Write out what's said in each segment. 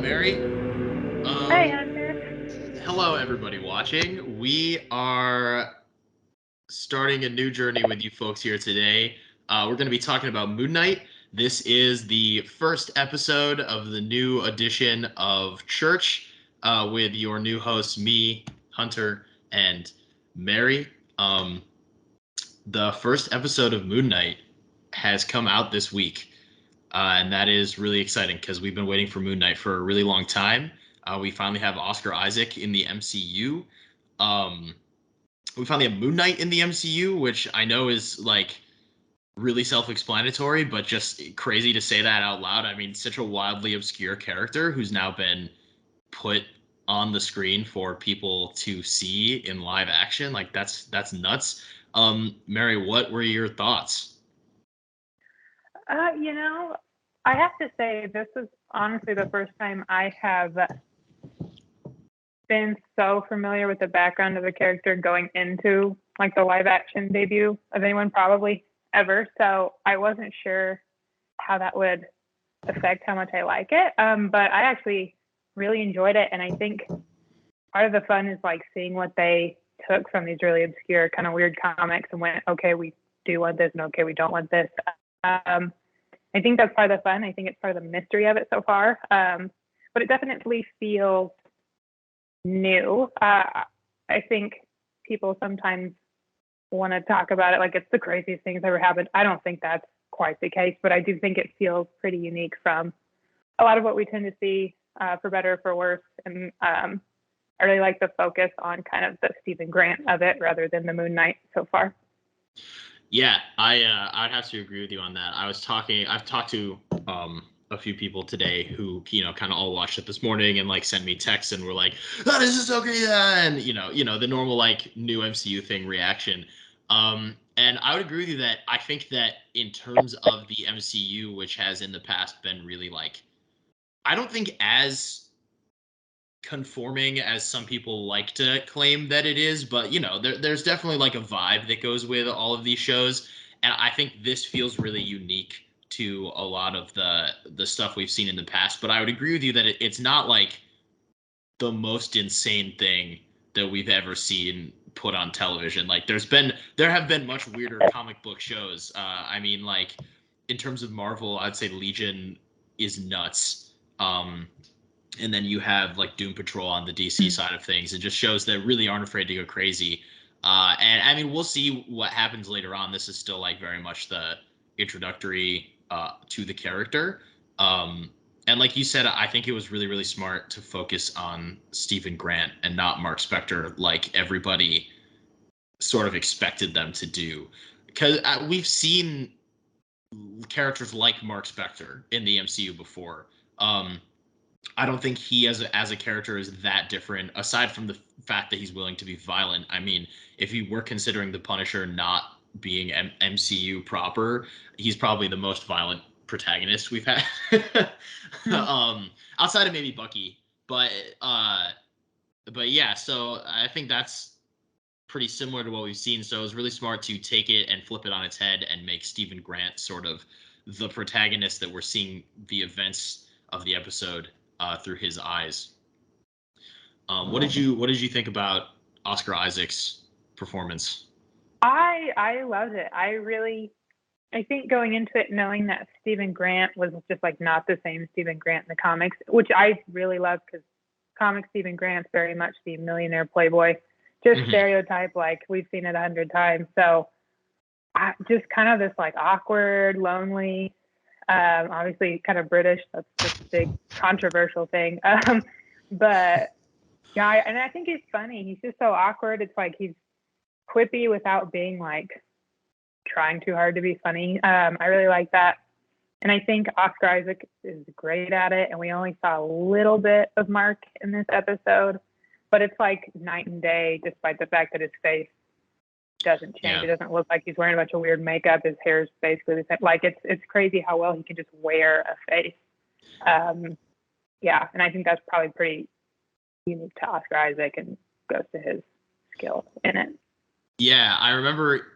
Mary. Hi, Um, Hunter. Hello, everybody watching. We are starting a new journey with you folks here today. We're going to be talking about Moon Knight. This is the first episode of the new edition of Church with your new hosts, me, Hunter, and Mary. Um, the first episode of Moon Knight has come out this week. And that is really exciting because we've been waiting for Moon Knight for a really long time. We finally have Oscar Isaac in the MCU. Um, we finally have Moon Knight in the MCU, which I know is like really self-explanatory, but just crazy to say that out loud. I mean, such a wildly obscure character who's now been put on the screen for people to see in live action. Like that's nuts. Mary, what were your thoughts? Uh, you know, I have to say, this is honestly the first time I have been so familiar with the background of the character going into like the live action debut of anyone probably ever. So I wasn't sure how that would affect how much I like it. But I actually really enjoyed it. And I think part of the fun is like seeing what they took from these really obscure, kind of weird comics and went, okay, we do want this, and okay, we don't want this. Um, I think that's part of the fun. I think it's part of the mystery of it so far. But it definitely feels new. I think people sometimes want to talk about it like it's the craziest thing that's ever happened. I don't think that's quite the case, but I do think it feels pretty unique from a lot of what we tend to see, for better or for worse. And I really like the focus on kind of the Stephen Grant of it rather than the Moon Knight so far. Yeah, I'd have to agree with you on that. I've talked to a few people today who kind of all watched it this morning and like sent me texts and were like, "Oh, this is so great!" And the normal like new MCU thing reaction. And I would agree with you that I think that in terms of the MCU, which has in the past been really like, I don't think as conforming as some people like to claim that it is, but there's definitely like a vibe that goes with all of these shows, and I think this feels really unique to a lot of the stuff we've seen in the past. But I would agree with you that it's not like the most insane thing that we've ever seen put on television. Like there have been much weirder comic book shows. I mean, like in terms of Marvel, I'd say Legion is nuts. And then you have like Doom Patrol on the DC side of things, and just shows that really aren't afraid to go crazy. And I mean, we'll see what happens later on. This is still like very much the introductory to the character. Um, and like you said, I think it was really, really smart to focus on Stephen Grant and not Mark Spector, like everybody sort of expected them to do. Because we've seen characters like Mark Spector in the MCU before. Um, I don't think he as a character is that different aside from the fact that he's willing to be violent. I mean, if you were considering the Punisher not being MCU proper, he's probably the most violent protagonist we've had. Outside of maybe Bucky, but uh but yeah, so I think that's pretty similar to what we've seen. So it was really smart to take it and flip it on its head and make Stephen Grant sort of the protagonist that we're seeing the events of the episode through his eyes. What did you think about Oscar Isaac's performance? I loved it. I think going into it knowing that Stephen Grant was just like not the same Stephen Grant in the comics, which I really love because comic Stephen Grant's very much the millionaire playboy, just Mm-hmm. stereotype like we've seen it 100 times. So just kind of this like awkward, lonely, obviously kind of British. That's just a big controversial thing. But yeah, and I think he's funny. He's just so awkward. It's like he's quippy without being like trying too hard to be funny. I really like that. And I think Oscar Isaac is great at it. And we only saw a little bit of Mark in this episode, but it's like night and day, despite the fact that his face doesn't change. Yeah. It doesn't look like he's wearing a bunch of weird makeup. His hair is basically the same. Like it's crazy how well he can just wear a face. Um, yeah, and I think that's probably pretty unique to Oscar Isaac and goes to his skill in it. Yeah, I remember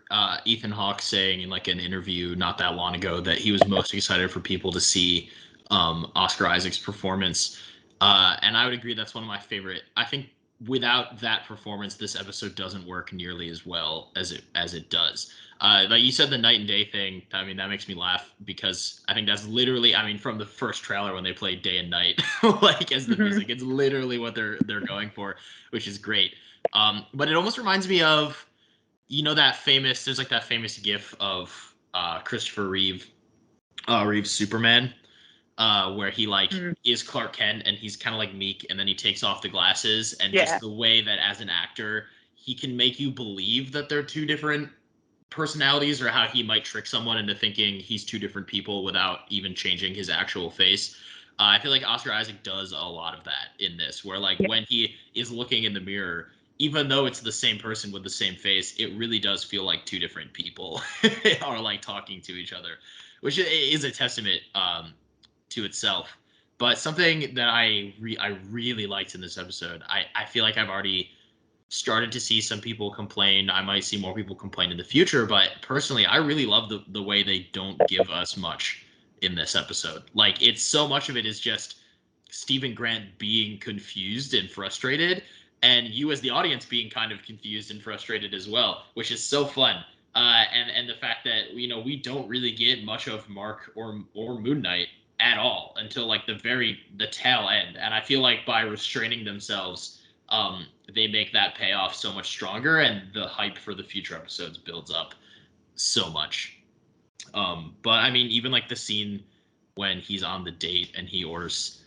Ethan Hawke saying in like an interview not that long ago that he was most excited for people to see Oscar Isaac's performance. And I would agree that's one of my favorite. I think without that performance, this episode doesn't work nearly as well as it does. Like you said, the night and day thing. I mean, that makes me laugh because I think that's literally. I mean, from the first trailer when they played day and night, like as the music, it's literally what they're going for, which is great. But it almost reminds me of, that famous. There's like that famous GIF of Christopher Reeve's Superman, where he like is Clark Kent and he's kind of like meek, and then he takes off the glasses, and just the way that as an actor he can make you believe that they're two different personalities, or how he might trick someone into thinking he's two different people without even changing his actual face. I feel like Oscar Isaac does a lot of that in this, where like when he is looking in the mirror, even though it's the same person with the same face, it really does feel like two different people are like talking to each other, which is a testament to itself. But something that I really liked in this episode, I feel like I've already started to see some people complain. I might see more people complain in the future, but personally, I really love the way they don't give us much in this episode. Like, it's so much of it is just Stephen Grant being confused and frustrated, and you as the audience being kind of confused and frustrated as well, which is so fun. And the fact that we don't really get much of Mark or Moon Knight at all until like the tail end, and I feel like by restraining themselves, they make that payoff so much stronger, and the hype for the future episodes builds up so much. But I mean, even like the scene when he's on the date and he orders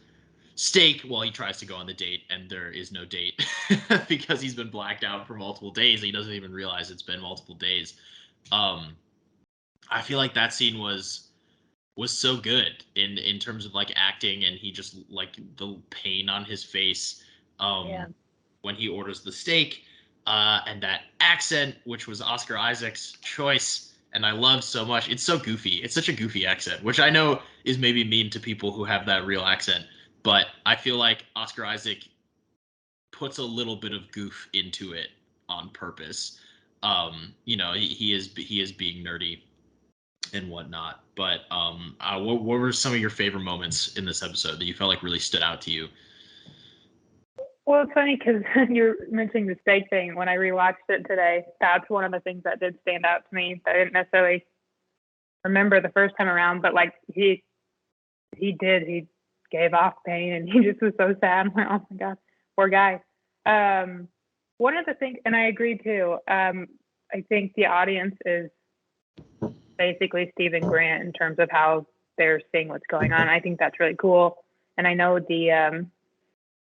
steak while he tries to go on the date, and there is no date because he's been blacked out for multiple days. He doesn't even realize it's been multiple days. I feel like that scene was so good in terms of like acting, and he just like the pain on his face when he orders the steak, and that accent, which was Oscar Isaac's choice, and I love so much. It's so goofy. It's such a goofy accent, which I know is maybe mean to people who have that real accent, but I feel like Oscar Isaac puts a little bit of goof into it on purpose. He is being nerdy and whatnot. But what were some of your favorite moments in this episode that you felt like really stood out to you? Well, it's funny because you're mentioning the steak thing. When I rewatched it today, that's one of the things that did stand out to me that I didn't necessarily remember the first time around. But like he gave off pain, and he just was so sad. I'm like, oh my god, poor guy. One of the things, and I agree too. I think the audience is basically Stephen Grant in terms of how they're seeing what's going on. I think that's really cool. And I know the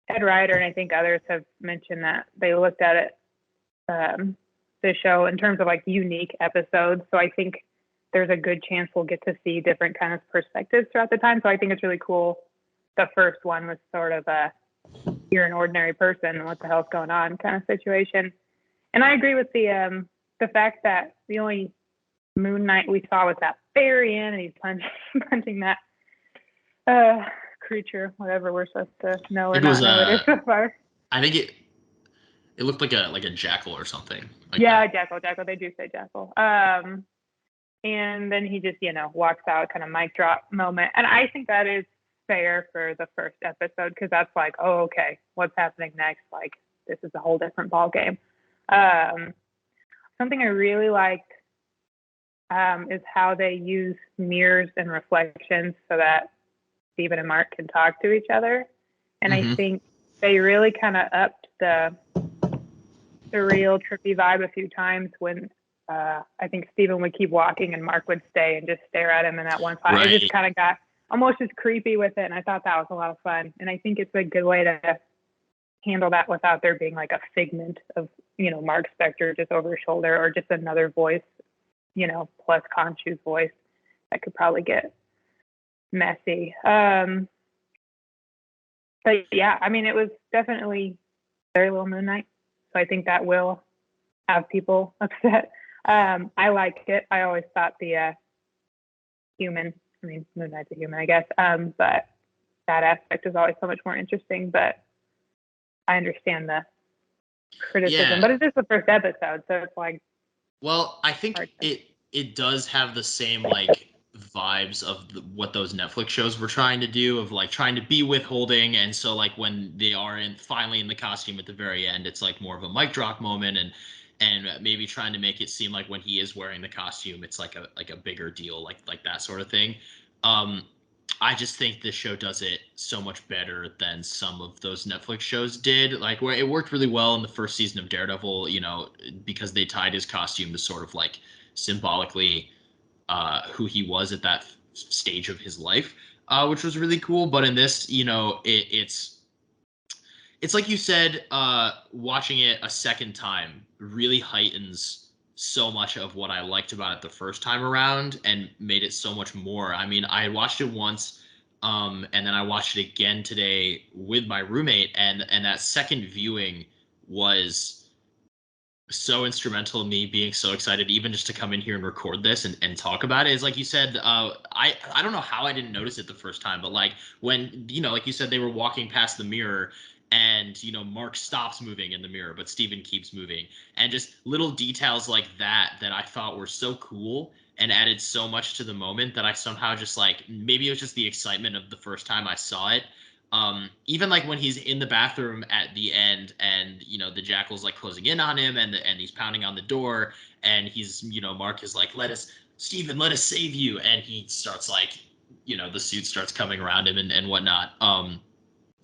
head writer and I think others have mentioned that they looked at it, the show, in terms of like unique episodes. So I think there's a good chance we'll get to see different kind of perspectives throughout the time. So I think it's really cool. The first one was sort of a you're an ordinary person, what the hell's going on kind of situation. And I agree with the fact that the only Moon Knight we saw was that very end, and he's punching that creature, whatever we're supposed to know or not know it is so far. I think it looked like a jackal or something. Like jackal. They do say jackal. And then he just walks out, kind of mic drop moment. And I think that is fair for the first episode, because that's like, oh, okay, what's happening next? Like, this is a whole different ball game. Something I really liked is how they use mirrors and reflections so that Stephen and Mark can talk to each other. And I think they really kind of upped the real trippy vibe a few times when I think Stephen would keep walking and Mark would stay and just stare at him in that one spot. Right. It just kind of got almost just creepy with it, and I thought that was a lot of fun. And I think it's a good way to handle that without there being like a figment of, Mark Specter just over his shoulder, or just another voice, plus Khonshu's voice. That could probably get messy. But yeah, I mean, it was definitely very little Moon Knight, so I think that will have people upset. I liked it. I always thought the Moon Knight's a human, I guess, but that aspect is always so much more interesting. But I understand the criticism, but it's just the first episode, so it's like, well, I think it does have the same like vibes of what those Netflix shows were trying to do, of like trying to be withholding. And so like when they are finally in the costume at the very end, it's like more of a mic drop moment, and maybe trying to make it seem like when he is wearing the costume, it's like a bigger deal, like that sort of thing. Um, I just think this show does it so much better than some of those Netflix shows did. Like where it worked really well in the first season of Daredevil, because they tied his costume to sort of like symbolically who he was at that stage of his life, which was really cool. But in this, it's like you said, watching it a second time really heightens so much of what I liked about it the first time around and made it so much more. I mean, I had watched it once, and then I watched it again today with my roommate, and that second viewing was so instrumental in me being so excited even just to come in here and record this and talk about it. Is like you said, I don't know how I didn't notice it the first time, but like when like you said, they were walking past the mirror and Mark stops moving in the mirror but Steven keeps moving, and just little details like that I thought were so cool and added so much to the moment that I somehow just like, maybe it was just the excitement of the first time I saw it. Even like when he's in the bathroom at the end and the jackal's like closing in on him, and he's pounding on the door, and he's Mark is like, let us, Steven, let us save you, and he starts like, the suit starts coming around him and whatnot.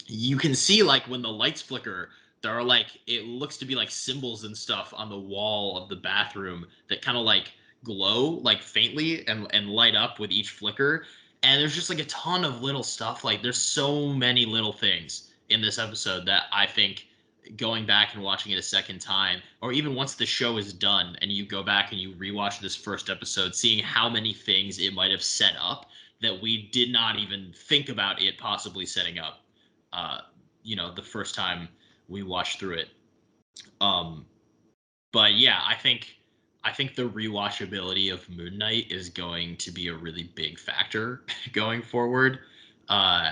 You can see like when the lights flicker, there are like, it looks to be like symbols and stuff on the wall of the bathroom that kind of like glow like faintly and light up with each flicker. And there's just like a ton of little stuff. Like there's so many little things in this episode that I think, going back and watching it a second time, or even once the show is done and you go back and you rewatch this first episode, seeing how many things it might have set up that we did not even think about it possibly setting up, uh, the first time we watched through it. Um, but yeah, I think the rewatchability of Moon Knight is going to be a really big factor going forward, uh,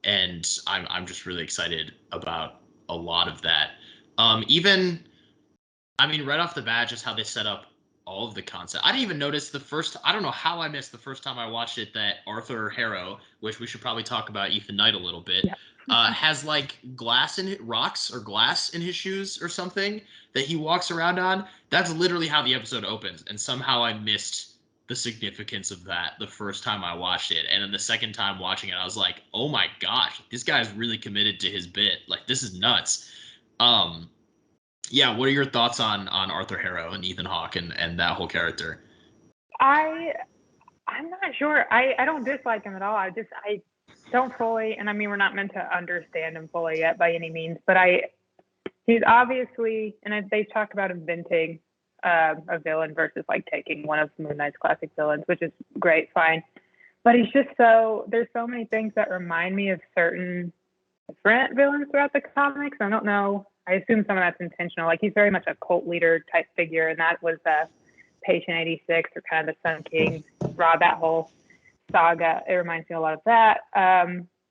and I'm just really excited about a lot of that. Even, I mean, right off the bat, just how they set up all of the concept. I didn't even notice the first. I don't know how I missed the first time I watched it that Arthur Harrow, which we should probably talk about Ethan Knight a little bit, Yeah. has like rocks or glass in his shoes or something that he walks around on. That's literally how the episode opens, and somehow I missed the significance of that the first time I watched it, and then the second time watching it, I was like, oh my gosh, this guy's really committed to his bit. Like this is nuts. Um, yeah, what are your thoughts on Arthur Harrow and Ethan Hawke and that whole character? I'm not sure. I don't dislike him at all. I don't fully, and I mean we're not meant to understand him fully yet by any means, but he's obviously, and they've talked about inventing a villain versus like taking one of Moon Knight's classic villains, which is great, fine. But there's so many things that remind me of certain different villains throughout the comics. I don't know. I assume some of that's intentional. Like he's very much a cult leader type figure, and that was Patient 86 or kind of the Sun King, Rod, that whole saga. It reminds me a lot of that.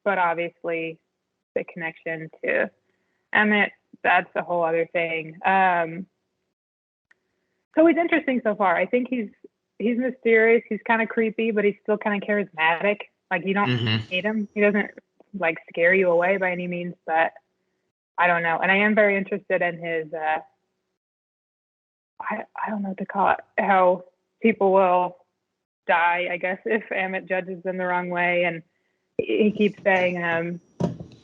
But obviously, the connection to Emmett, that's a whole other thing. So he's interesting so far. I think he's mysterious. He's kind of creepy, but he's still kind of charismatic. Like you don't hate him. He doesn't like scare you away by any means, but I don't know. And I am very interested in his I don't know what to call it, how people will die, I guess, if Emmett judges them the wrong way. And he keeps saying,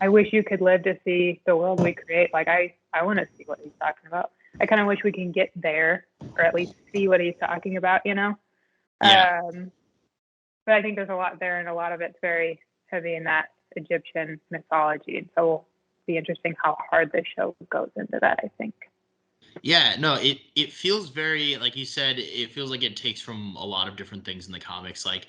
I wish you could live to see the world we create. Like I want to see what he's talking about. I kind of wish we can get there, or at least see what he's talking about, Yeah. But I think there's a lot there, and a lot of it's very heavy in that Egyptian mythology. And so it'll be interesting how hard this show goes into that, I think. Yeah, no, it feels very, like you said, it feels like it takes from a lot of different things in the comics. Like,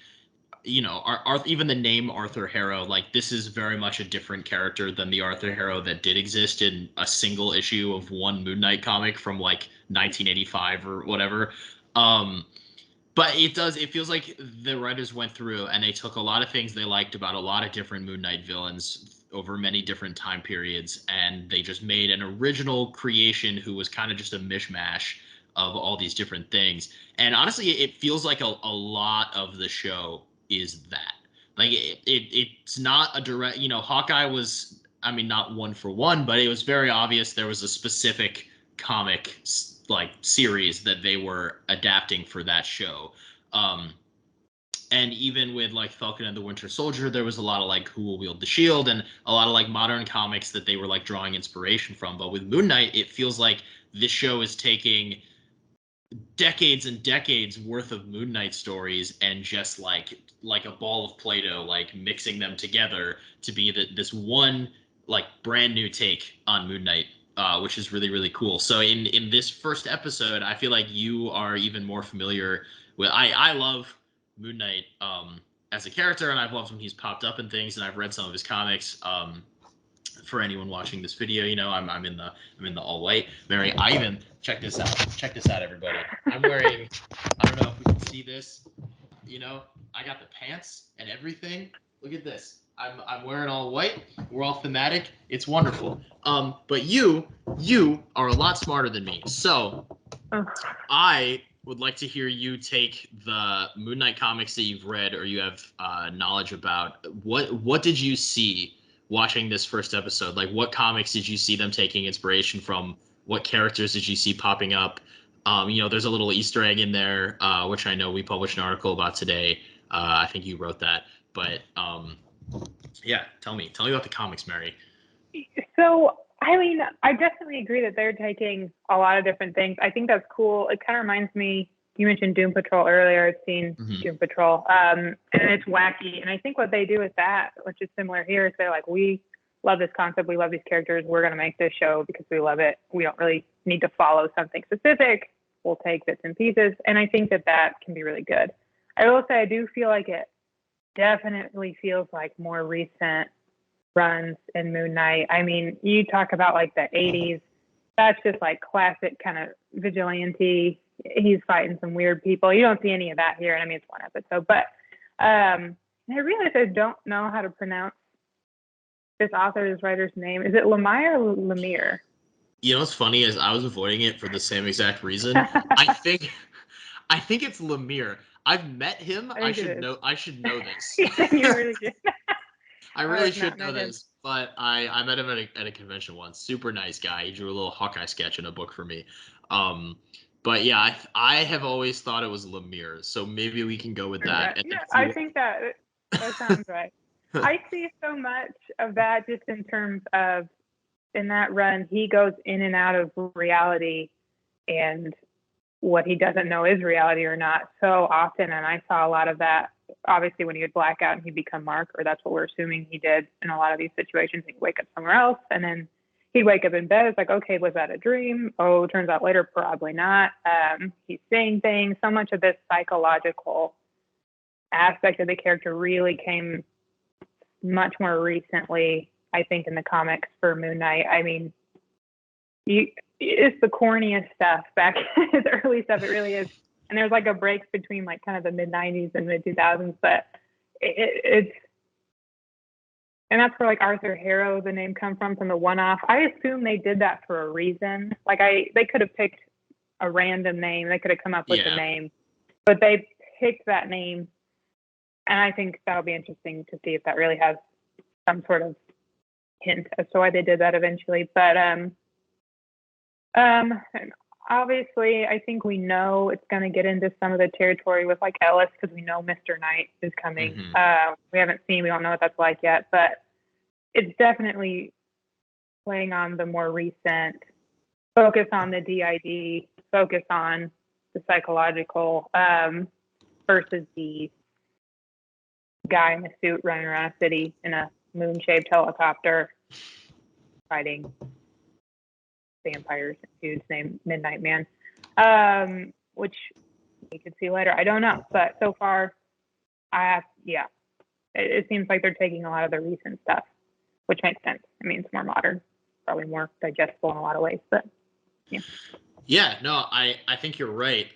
even the name Arthur Harrow, like this is very much a different character than the Arthur Harrow that did exist in a single issue of one Moon Knight comic from like 1985 or whatever. But it feels like the writers went through and they took a lot of things they liked about a lot of different Moon Knight villains over many different time periods, and they just made an original creation who was kind of just a mishmash. all these different things. And honestly, it feels like a lot of the show is that. Like it's not a direct, Hawkeye was, I mean, not one for one, but it was very obvious there was a specific comic like series that they were adapting for that show. And even with like Falcon and the Winter Soldier, there was a lot of like who will wield the shield and a lot of like modern comics that they were like drawing inspiration from. But with Moon Knight, it feels like this show is taking decades and decades worth of Moon Knight stories and just like a ball of Play-Doh, like mixing them together to be this one like brand new take on Moon Knight, which is really really cool. So in this first episode, I feel like you are even more familiar with. I love Moon Knight as a character, and I've loved when he's popped up in things, and I've read some of his comics. For anyone watching this video, I'm in the all white. Mary, I even check this out. Check this out, everybody. I'm wearing. I don't know if we can see this. I got the pants and everything. Look at this. I'm wearing all white. We're all thematic. It's wonderful. But you are a lot smarter than me. So I would like to hear you take the Moon Knight comics that you've read or you have knowledge about. What did you see watching this first episode? Like, what comics did you see them taking inspiration from? What characters did you see popping up? There's a little Easter egg in there, which I know we published an article about today. I think you wrote that, but yeah, tell me about the comics, Mary. So, I mean, I definitely agree that they're taking a lot of different things. I think that's cool. It kind of reminds me, you mentioned Doom Patrol earlier. I've seen Doom Patrol, and it's wacky. And I think what they do with that, which is similar here, is they're like, we love this concept. We love these characters. We're going to make this show because we love it. We don't really need to follow something specific. We'll take bits and pieces. And I think that can be really good. I will say I do feel like it definitely feels like more recent runs in Moon Knight. I mean, you talk about like the 80s. That's just like classic kind of vigilante. He's fighting some weird people. You don't see any of that here. And I mean, it's one episode. But I realize I don't know how to pronounce this author's writer's name. Is it Lemire or Lemire? What's funny is I was avoiding it for the same exact reason. I think it's Lemire. I've met him. I should know this. You really did. I really should know this, but I met him at a convention once. Super nice guy. He drew a little Hawkeye sketch in a book for me. But yeah, I have always thought it was Lemire, so maybe we can go with that. Yeah, I think that sounds right. I see so much of that just in terms of in that run, he goes in and out of reality and what he doesn't know is reality or not so often. And I saw a lot of that, obviously, when he would black out and he'd become Mark, or that's what we're assuming he did in a lot of these situations. He'd wake up somewhere else and then he'd wake up in bed. It's like, okay, was that a dream? Oh, turns out later, probably not. He's saying things. So much of this psychological aspect of the character really came much more recently, I think, in the comics for Moon Knight. I mean, it's the corniest stuff back in the early stuff. It really is. And there's like a break between like kind of the mid 90s and mid 2000s, but it's, and that's where like Arthur Harrow, the name come from the one-off. I assume they did that for a reason. Like they could have picked a random name. They could have come up with a name, but they picked that name. And I think that'll be interesting to see if that really has some sort of hint as to why they did that eventually. But obviously, I think we know it's going to get into some of the territory with like Ellis because we know Mr. Knight is coming. We don't know what that's like yet, but it's definitely playing on the more recent focus on the DID, focus on the psychological versus the guy in a suit running around a city in a moon-shaped helicopter fighting vampires. Dude's named Midnight Man, which we could see later. I don't know, but so far, it seems like they're taking a lot of the recent stuff, which makes sense. I mean, it's more modern, probably more digestible in a lot of ways, but yeah. Yeah, no, I think you're right.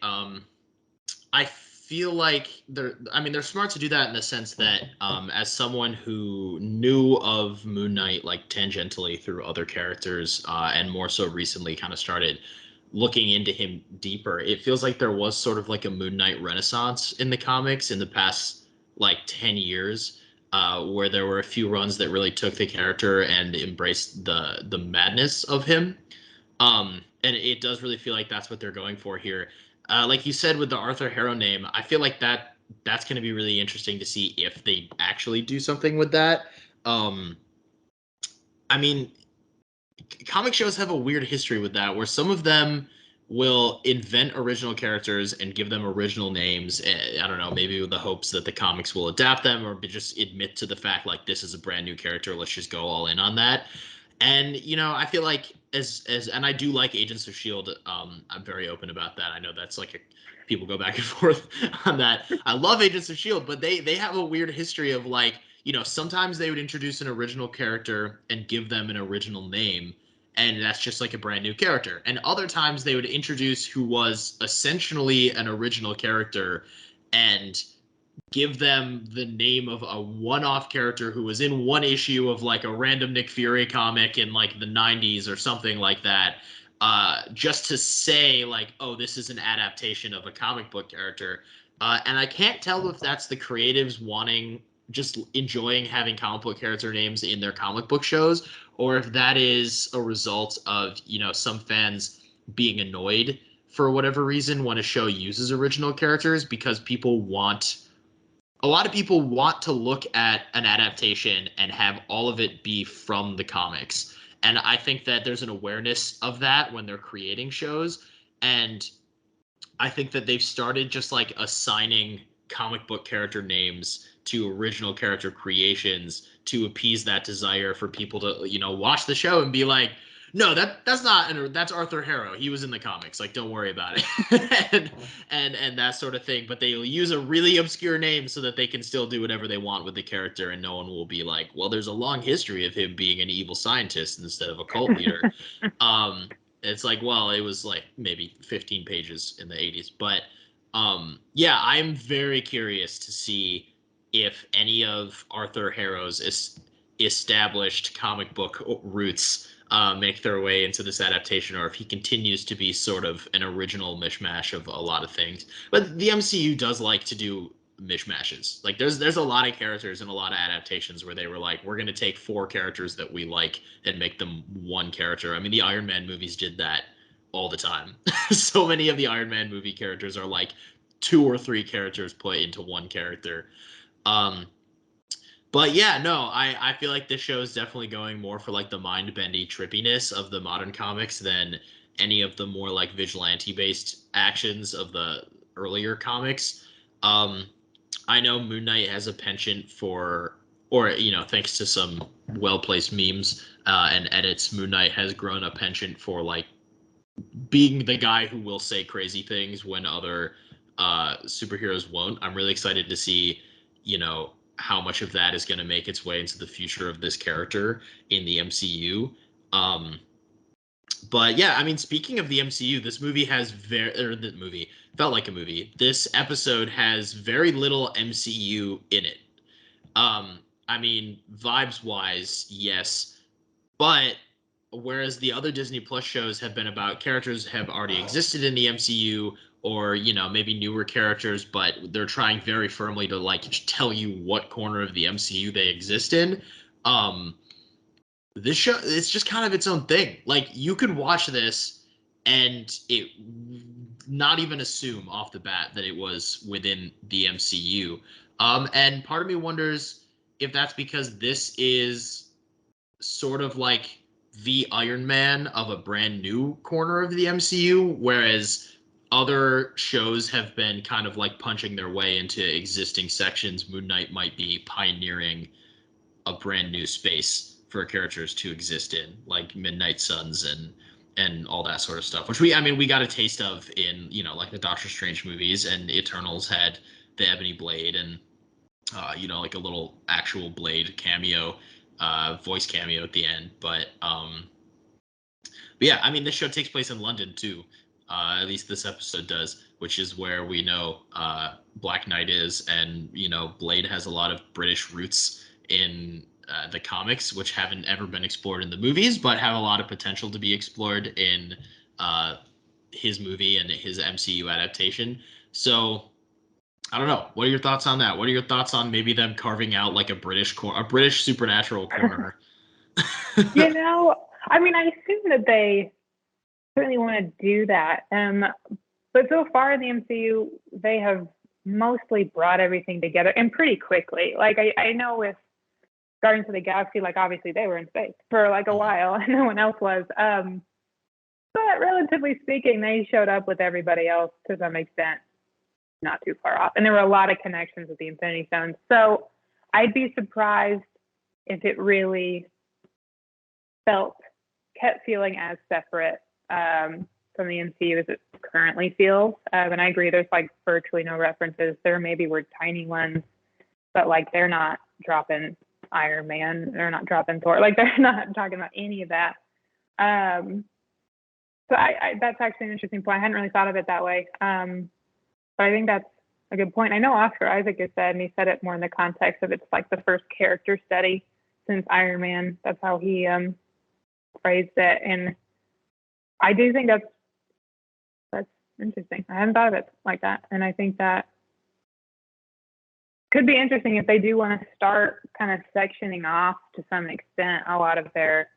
I feel like they're smart to do that in the sense that as someone who knew of Moon Knight like tangentially through other characters and more so recently kind of started looking into him deeper, it feels like there was sort of like a Moon Knight renaissance in the comics in the past like 10 years, where there were a few runs that really took the character and embraced the madness of him. And it does really feel like that's what they're going for here. Like you said with the Arthur Harrow name, I feel like that's going to be really interesting to see if they actually do something with that. Um, I mean, comic shows have a weird history with that, where some of them will invent original characters and give them original names. I don't know, maybe with the hopes that the comics will adapt them or just admit to the fact like this is a brand new character. Let's just go all in on that. And I feel like as and I do like Agents of Shield. I'm very open about that. I know that's like people go back and forth on that. I love Agents of Shield, but they have a weird history of like sometimes they would introduce an original character and give them an original name, and that's just like a brand new character. And other times they would introduce who was essentially an original character and give them the name of a one-off character who was in one issue of like a random Nick Fury comic in like the 90s or something like that, just to say like, oh, this is an adaptation of a comic book character. And I can't tell if that's the creatives wanting, just enjoying having comic book character names in their comic book shows, or if that is a result of some fans being annoyed for whatever reason when a show uses original characters, because a lot of people want to look at an adaptation and have all of it be from the comics. And I think that there's an awareness of that when they're creating shows. And I think that they've started just like assigning comic book character names to original character creations to appease that desire for people to, watch the show and be like, no, that's not, and that's Arthur Harrow. He was in the comics. Like, don't worry about it, and that sort of thing. But they'll use a really obscure name so that they can still do whatever they want with the character, and no one will be like, well, there's a long history of him being an evil scientist instead of a cult leader. It's like, well, it was like maybe 15 pages in the 80s. But yeah, I'm very curious to see if any of Arthur Harrow's established comic book roots make their way into this adaptation, or if he continues to be sort of an original mishmash of a lot of things. But the MCU does like to do mishmashes. Like there's a lot of characters and a lot of adaptations where they were like, we're going to take 4 characters that we like and make them one character. I mean, the Iron Man movies did that all the time. So many of the Iron Man movie characters are like 2 or 3 characters put into one character. Um, but yeah, no, I feel like this show is definitely going more for like the mind bendy trippiness of the modern comics than any of the more like vigilante based actions of the earlier comics. Um, I know Moon Knight has a penchant for, or thanks to some well placed memes and edits, Moon Knight has grown a penchant for like being the guy who will say crazy things when other superheroes won't. I'm really excited to see, how much of that is going to make its way into the future of this character in the MCU. Um, but yeah, I mean, speaking of the MCU, this movie has the movie felt like a movie. This episode has very little MCU in it. I mean, vibes wise, yes, but whereas the other Disney Plus shows have been about characters have already existed in the MCU, or maybe newer characters, but they're trying very firmly to like tell you what corner of the MCU they exist in. Um, this show, it's just kind of its own thing. Like you could watch this and it not even assume off the bat that it was within the MCU. And part of me wonders if that's because this is sort of like the Iron Man of a brand new corner of the MCU, whereas other shows have been kind of like punching their way into existing sections. Moon Knight might be pioneering a brand new space for characters to exist in, like Midnight Suns and all that sort of stuff. Which we got a taste of in like the Doctor Strange movies, and Eternals had the Ebony Blade and like a little actual Blade cameo, voice cameo at the end. But yeah, I mean, this show takes place in London too. At least this episode does, which is where we know Black Knight is, and Blade has a lot of British roots in the comics, which haven't ever been explored in the movies, but have a lot of potential to be explored in his movie and his MCU adaptation. So I don't know. What are your thoughts on that? What are your thoughts on maybe them carving out like a British supernatural corner? You know, I mean, I assume that they certainly want to do that. But so far in the MCU, they have mostly brought everything together and pretty quickly. Like I know with Guardians of the Galaxy, like obviously they were in space for like a while and no one else was. But relatively speaking, they showed up with everybody else to some extent, not too far off. And there were a lot of connections with the Infinity Stones. So I'd be surprised if it really kept feeling as separate from the MCU as it currently feels. And I agree, there's like virtually no references. There maybe were tiny ones, but like they're not dropping Iron Man, they're not dropping Thor, like they're not talking about any of that. So I that's actually an interesting point. I hadn't really thought of it that way. But I think that's a good point. I know Oscar Isaac has said, and he said it more in the context of it's like the first character study since Iron Man. That's how he phrased it. And I do think that's interesting. I hadn't thought of it like that. And I think that could be interesting if they do want to start kind of sectioning off to some extent a lot of their,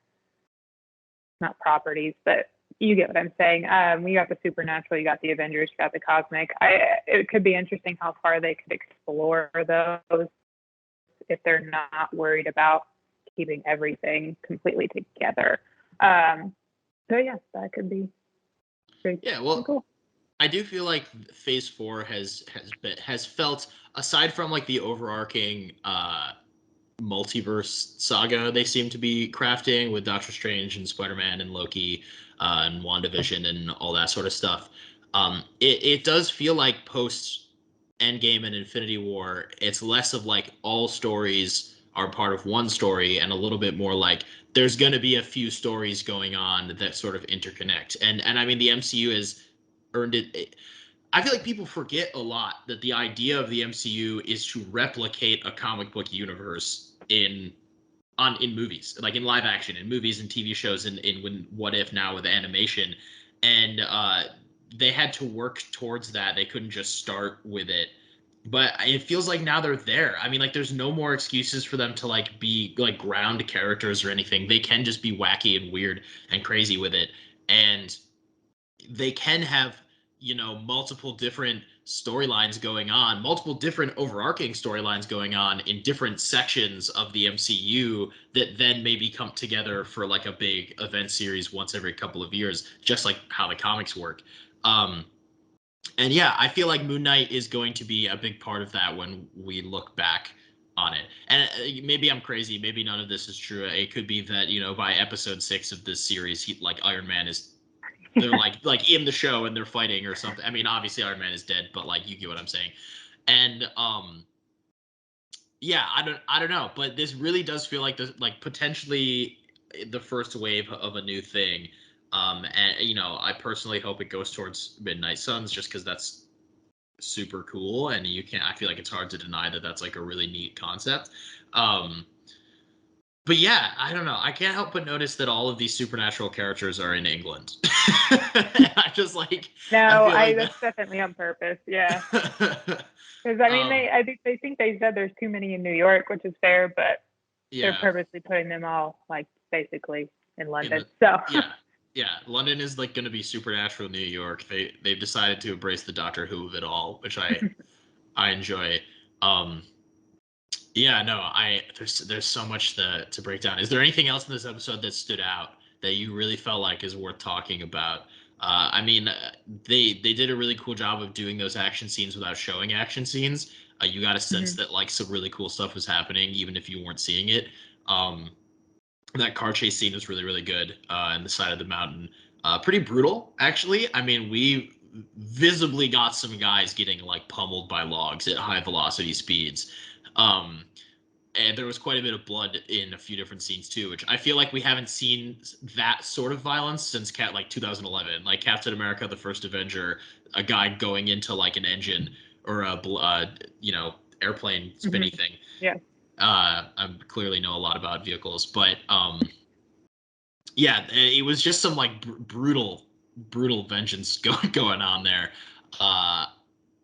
not properties, but you get what I'm saying. You got the supernatural, you got the Avengers, you got the cosmic. It could be interesting how far they could explore those if they're not worried about keeping everything completely together. So yeah, that could be pretty, cool. I do feel like Phase 4 has felt, aside from like the overarching multiverse saga they seem to be crafting with Doctor Strange and Spider-Man and Loki and WandaVision and all that sort of stuff. It does feel like post Endgame and Infinity War, it's less of like all stories are part of one story and a little bit more like there's going to be a few stories going on that sort of interconnect. And I mean, the MCU has earned it. I feel like people forget a lot that the idea of the MCU is to replicate a comic book universe in movies, like in live action, in movies and TV shows, and in What If now with animation. And they had to work towards that. They couldn't just start with it. But it feels like now they're there. I mean, like there's no more excuses for them to like be like ground characters or anything. They can just be wacky and weird and crazy with it. And they can have, multiple different storylines going on, multiple different overarching storylines going on in different sections of the MCU that then maybe come together for like a big event series once every couple of years, just like how the comics work. And yeah, I feel like Moon Knight is going to be a big part of that when we look back on it. And maybe I'm crazy. Maybe none of this is true. It could be that, by episode 6 of this series, like Iron Man is, they're like in the show and they're fighting or something. I mean, obviously Iron Man is dead, but like you get what I'm saying. And yeah, I don't know, but this really does feel like this, like potentially the first wave of a new thing. And I personally hope it goes towards Midnight Suns just because that's super cool, and I feel like it's hard to deny that that's like a really neat concept. But yeah, I don't know. I can't help but notice that all of these supernatural characters are in England. I just like. No, I that's definitely on purpose. Yeah, because I mean, I think they said there's too many in New York, which is fair, but they're purposely putting them all like basically in London. Yeah, London is like going to be supernatural New York. They've decided to embrace the Doctor Who of it all, which I enjoy. Yeah, no, there's so much to break down. Is there anything else in this episode that stood out that you really felt like is worth talking about? I mean, they did a really cool job of doing those action scenes without showing action scenes. You got a sense that like some really cool stuff was happening, even if you weren't seeing it. That car chase scene was really, really good on the side of the mountain. Pretty brutal, actually. I mean, we visibly got some guys getting like pummeled by logs at high velocity speeds. And there was quite a bit of blood in a few different scenes too, which I feel like we haven't seen that sort of violence since 2011, like Captain America: The First Avenger, a guy going into like an engine or a airplane spinny thing. Yeah. I clearly know a lot about vehicles, but yeah, it was just some like brutal brutal vengeance going on there.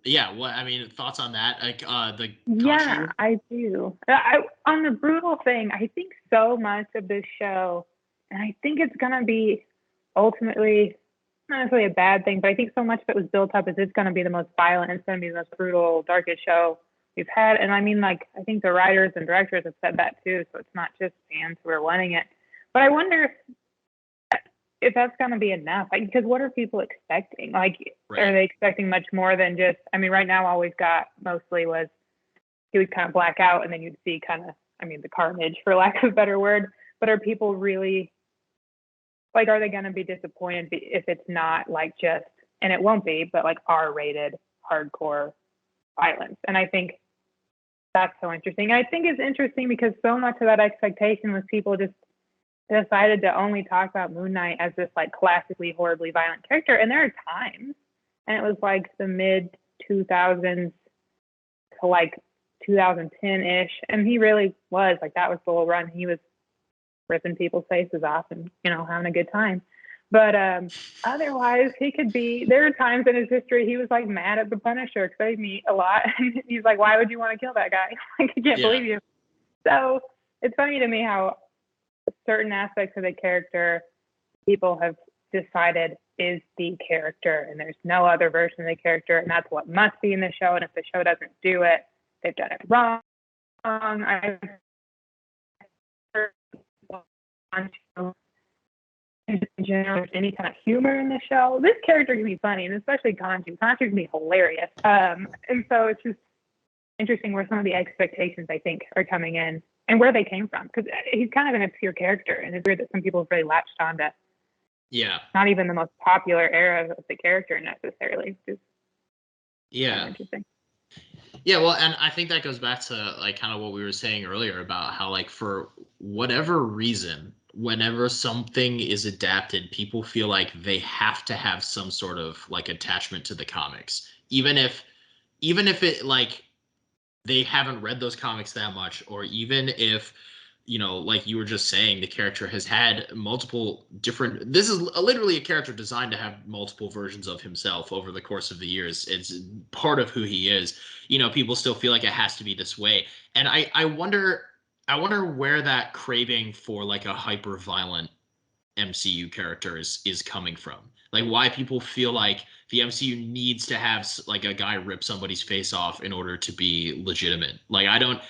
Yeah, what I mean, thoughts on that? Like the Yeah, Khonshu? I do. On the brutal thing, I think so much of this show, and I think it's gonna be ultimately not necessarily a bad thing, but I think so much of it was built up as it's gonna be the most violent, it's gonna be the most brutal, darkest show we've had. And I mean, like, I think the writers and directors have said that too, so it's not just fans who are wanting it. But I wonder if that's going to be enough. Like, because what are people expecting? Like, Right. are they expecting much more than just? I mean, right now all we've got mostly was he would kind of black out, and then you'd see kind of, I mean, the carnage, for lack of a better word. But are people really like? Are they going to be disappointed if it's not like just? And it won't be, but like R-rated hardcore violence. And I think that's so interesting. And I think it's interesting because so much of that expectation was people just decided to only talk about Moon Knight as this like classically horribly violent character. And there are times, and it was like the mid 2000s to like 2010 ish, and he really was like that was the whole run. He was ripping people's faces off and having a good time. But otherwise, he could be. There are times in his history he was like mad at the Punisher because they meet a lot. He's like, "Why would you want to kill that guy? Like, I can't believe you." So it's funny to me how certain aspects of the character people have decided is the character, and there's no other version of the character, and that's what must be in the show. And if the show doesn't do it, they've done it wrong. I've heard in general, any kind of humor in the show. This character can be funny, and especially Khonshu. Khonshu can be hilarious. And so it's just interesting where some of the expectations, I think, are coming in and where they came from. Because he's kind of an obscure character, and it's weird that some people have really latched on to not even the most popular era of the character necessarily. Just yeah. Interesting. Yeah, well, and I think that goes back to like kind of what we were saying earlier about how like for whatever reason, whenever something is adapted, people feel like they have to have some sort of like attachment to the comics, even if it like they haven't read those comics that much, or even if like you were just saying, the character has had multiple different. This is literally a character designed to have multiple versions of himself over the course of the years. It's part of who he is. People still feel like it has to be this way, and I wonder where that craving for like a hyper violent MCU character is coming from. Like why people feel like the MCU needs to have like a guy rip somebody's face off in order to be legitimate. Like I don't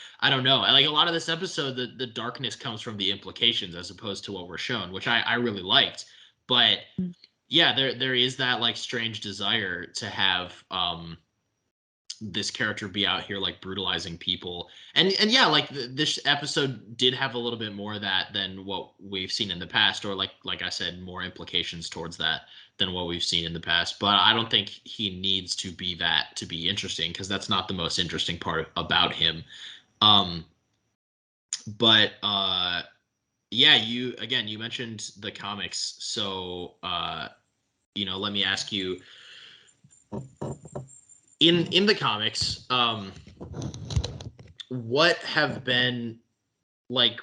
know. Like a lot of this episode, the darkness comes from the implications as opposed to what we're shown, which I really liked. But yeah, there is that like strange desire to have this character be out here like brutalizing people, and yeah, like this episode did have a little bit more of that than what we've seen in the past, or like I said, more implications towards that than what we've seen in the past. But I don't think he needs to be that to be interesting, because that's not the most interesting part about him. um but yeah, you mentioned the comics, so let me ask you, in the comics, what have been like,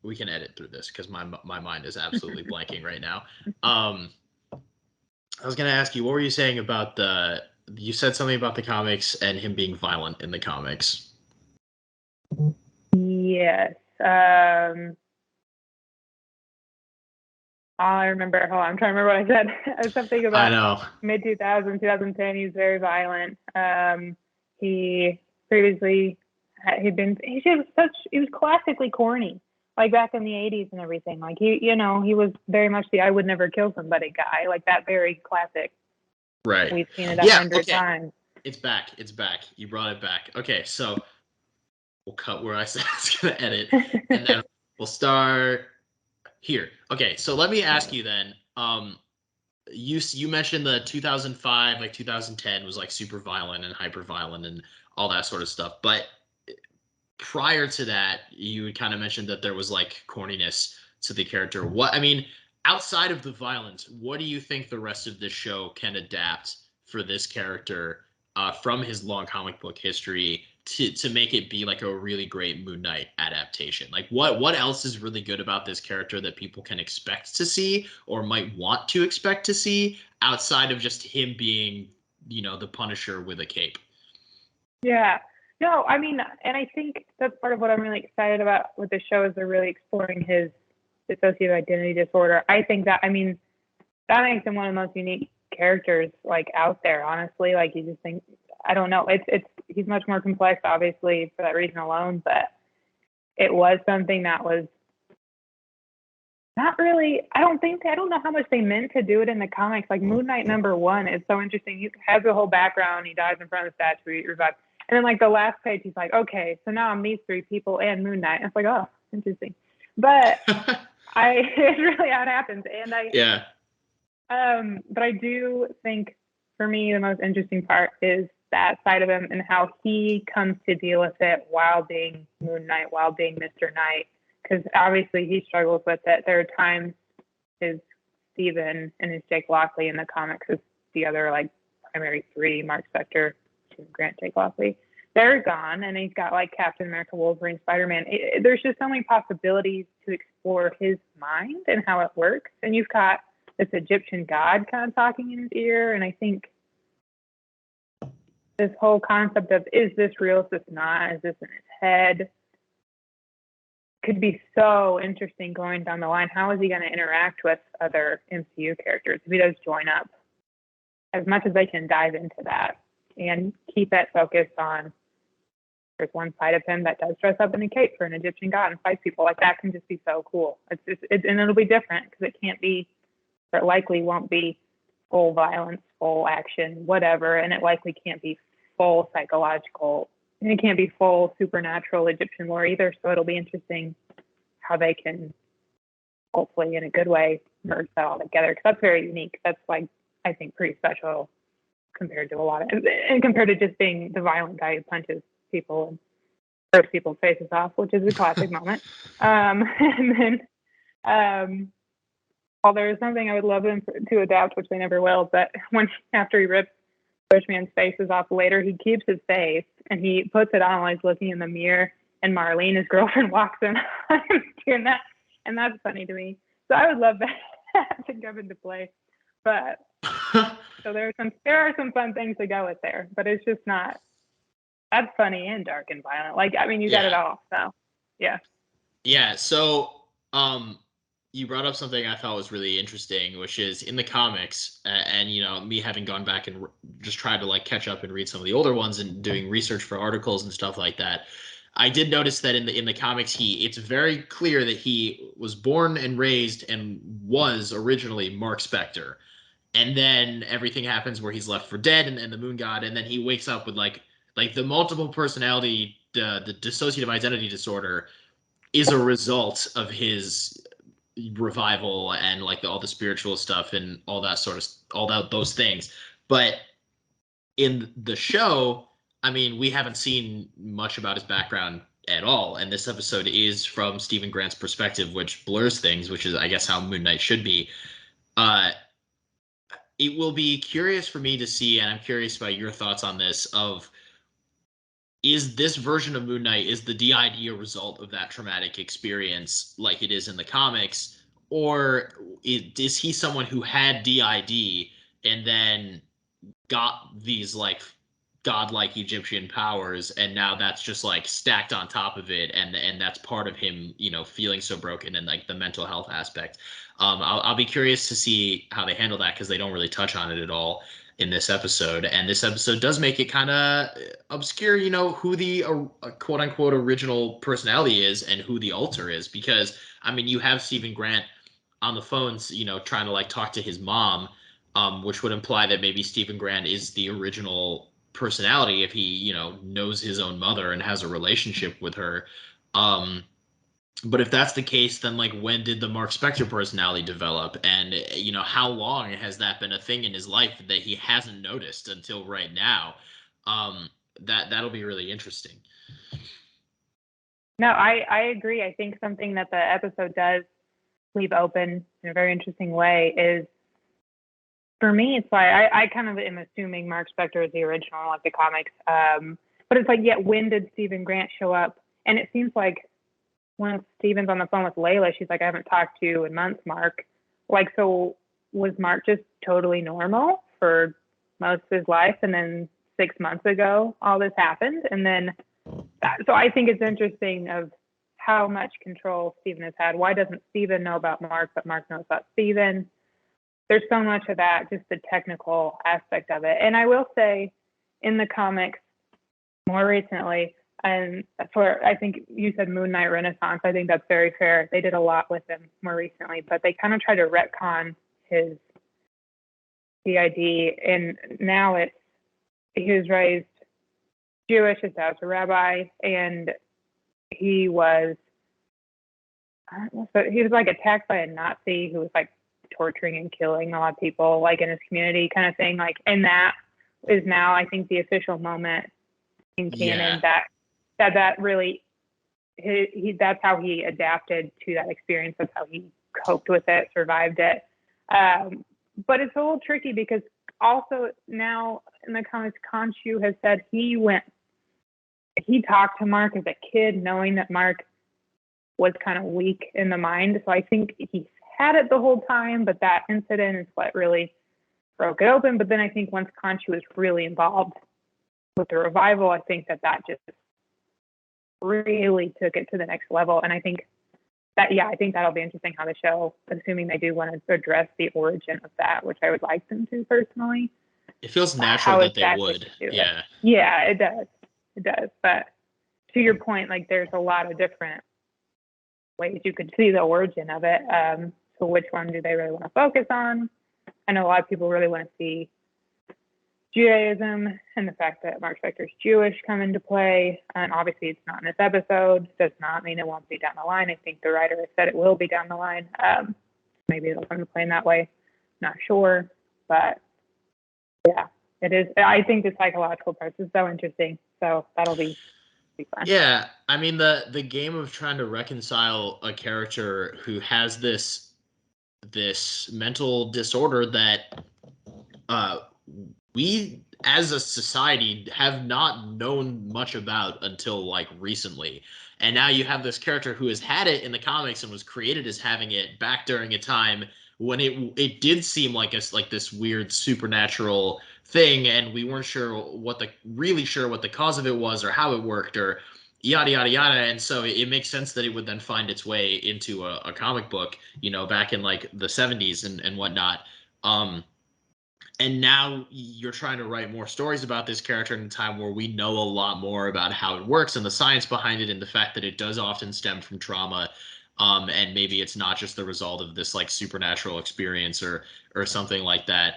we can edit through this because my mind is absolutely blanking right now. I was gonna ask you, what were you saying about you said something about the comics and him being violent in the comics. Yes. I remember. Hold on, I'm trying to remember what I said. I was something about I know. Mid 2010. He was very violent. He previously he was classically corny, like back in the 80s and everything. Like he was very much the I would never kill somebody guy, like that very classic. Right. We've seen it 100 times. It's back. You brought it back. Okay, so we'll cut where I said I was gonna edit, and then we'll start here. Okay, so let me ask you then. You mentioned the 2005, like 2010 was like super violent and hyper violent and all that sort of stuff. But prior to that, you kind of mentioned that there was like corniness to the character. Outside of the violence, what do you think the rest of this show can adapt for this character from his long comic book history to make it be like a really great Moon Knight adaptation? Like what else is really good about this character that people can expect to see or might want to expect to see outside of just him being, the Punisher with a cape? Yeah. No, I mean, and I think that's part of what I'm really excited about with the show is they're really exploring his dissociative identity disorder. I think that, I mean, that makes him one of the most unique characters like out there, honestly. Like you just think, I don't know, he's much more complex, obviously, for that reason alone, but it was something that was not really, I don't know how much they meant to do it in the comics. Like Moon Knight #1 is so interesting. He has the whole background, he dies in front of the statue, he revives. And then like the last page, he's like, okay, so now I'm these three people and Moon Knight. And it's like, oh, interesting. But it's really how it happens. And Yeah. but I do think for me, the most interesting part is that side of him and how he comes to deal with it while being Moon Knight, while being Mr. Knight. Because obviously he struggles with it. There are times his Stephen and his Jake Lockley in the comics is the other like primary three, Mark Specter, Grant, Jake Lockley. They're gone, and he's got like Captain America, Wolverine, Spider-Man. There's just so many possibilities to explore his mind and how it works. And you've got this Egyptian god kind of talking in his ear, and I think this whole concept of is this real, is this not, is this in his head, could be so interesting going down the line. How is he going to interact with other MCU characters if he does join up? As much as they can dive into that and keep it focused on there's one side of him that does dress up in a cape for an Egyptian god and fight people. Like that can just be so cool. And it'll be different because it can't be, or it likely won't be full violence, full action, whatever. And it likely can't be full psychological, and it can't be full supernatural Egyptian lore either. So it'll be interesting how they can hopefully in a good way merge that all together. Because that's very unique. That's like, I think pretty special compared to a lot of, and compared to just being the violent guy who punches people and rips people's faces off, which is a classic moment. And then, while there is something I would love them to adapt, which they never will, but after he rips Bushman's faces off later, he keeps his face and he puts it on while he's looking in the mirror, and Marlene, his girlfriend, walks in doing that, and that's funny to me. So I would love that to come into play. But so there are some fun things to go with there, but it's just not. That's funny and dark and violent. Like, I mean, you got it all. So, yeah. Yeah. So, you brought up something I thought was really interesting, which is in the comics, and me having gone back and just tried to like catch up and read some of the older ones and doing research for articles and stuff like that. I did notice that in the comics, it's very clear that he was born and raised and was originally Mark Spector, and then everything happens where he's left for dead, and the Moon God, and then he wakes up with like the multiple personality, the dissociative identity disorder is a result of his revival and like all the spiritual stuff and all that sort of those things. But in the show, I mean, we haven't seen much about his background at all, and this episode is from Stephen Grant's perspective, which blurs things, which is I guess how Moon Knight should be. It will be curious for me to see, and I'm curious about your thoughts on this, of is this version of Moon Knight, is the DID a result of that traumatic experience like it is in the comics, or is he someone who had DID and then got these like godlike Egyptian powers, and now that's just like stacked on top of it, and that's part of him, feeling so broken, and like the mental health aspect. I'll be curious to see how they handle that because they don't really touch on it at all in this episode, and this episode does make it kind of obscure, who the quote unquote original personality is and who the alter is, because I mean you have Stephen Grant on the phones, trying to like talk to his mom, which would imply that maybe Stephen Grant is the original personality if he, knows his own mother and has a relationship with her. But if that's the case, then like when did the Mark Spector personality develop? And how long has that been a thing in his life that he hasn't noticed until right now? That'll be really interesting. No, I agree. I think something that the episode does leave open in a very interesting way is for me, it's like I kind of am assuming Mark Specter is the original, like the comics. But it's like, yet when did Stephen Grant show up? And it seems like when Stephen's on the phone with Layla, she's like, I haven't talked to you in months, Mark. Like, so was Mark just totally normal for most of his life? And then 6 months ago, all this happened. And then, so I think it's interesting of how much control Stephen has had. Why doesn't Stephen know about Mark, but Mark knows about Stephen? There's so much of that, just the technical aspect of it. And I will say, in the comics, more recently, and for, I think you said Moon Knight Renaissance, I think that's very fair. They did a lot with him more recently, but they kind of tried to retcon his CID, and now it's, he was raised Jewish, his dad's a rabbi, and he was like attacked by a Nazi who was like torturing and killing a lot of people like in his community kind of thing. Like, and that is now, I think, the official moment in canon that really, that's how he adapted to that experience. That's how he coped with it, survived it. But it's a little tricky because also now in the comics, Khonshu has said he talked to Mark as a kid, knowing that Mark was kind of weak in the mind. So I think he's had it the whole time, but that incident is what really broke it open. But then I think once Khonshu was really involved with the revival, I think that just really took it to the next level. And I think that'll be interesting how the show, assuming they do want to address the origin of that, which I would like them to personally. It feels natural that they would. Yeah. Yeah, it does. It does. But to your point, like there's a lot of different ways you could see the origin of it. So which one do they really want to focus on? I know a lot of people really want to see Judaism and the fact that Mark Spector's Jewish come into play. And obviously it's not in this episode. Does not mean it won't be down the line. I think the writer has said it will be down the line. Maybe it'll come to play in that way. Not sure. But yeah, it is. I think the psychological part is so interesting. So that'll be fun. Yeah, I mean the game of trying to reconcile a character who has this mental disorder that we as a society have not known much about until like recently. And now you have this character who has had it in the comics and was created as having it back during a time when it did seem like this weird supernatural thing, and we weren't really sure what the cause of it was or how it worked or yada yada yada. And so it makes sense that it would then find its way into a comic book, back in like the 70s and whatnot. And now you're trying to write more stories about this character in a time where we know a lot more about how it works and the science behind it and the fact that it does often stem from trauma. And maybe it's not just the result of this like supernatural experience or something like that.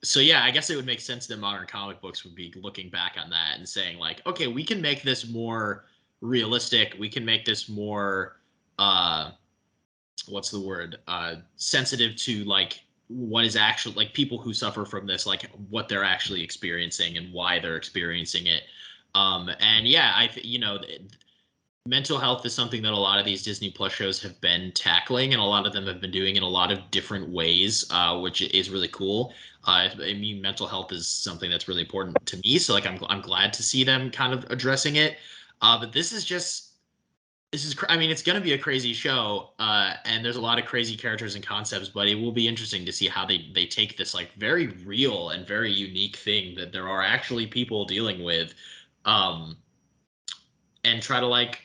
So yeah, I guess it would make sense that modern comic books would be looking back on that and saying like, okay, we can make this more realistic. We can make this more, what's the word? Sensitive to like what is actually like people who suffer from this, like what they're actually experiencing and why they're experiencing it. And yeah, mental health is something that a lot of these Disney Plus shows have been tackling, and a lot of them have been doing in a lot of different ways, which is really cool. I mean, mental health is something that's really important to me, so like I'm glad to see them kind of addressing it. But I mean, it's going to be a crazy show, and there's a lot of crazy characters and concepts, but it will be interesting to see how they take this like very real and very unique thing that there are actually people dealing with, and try to like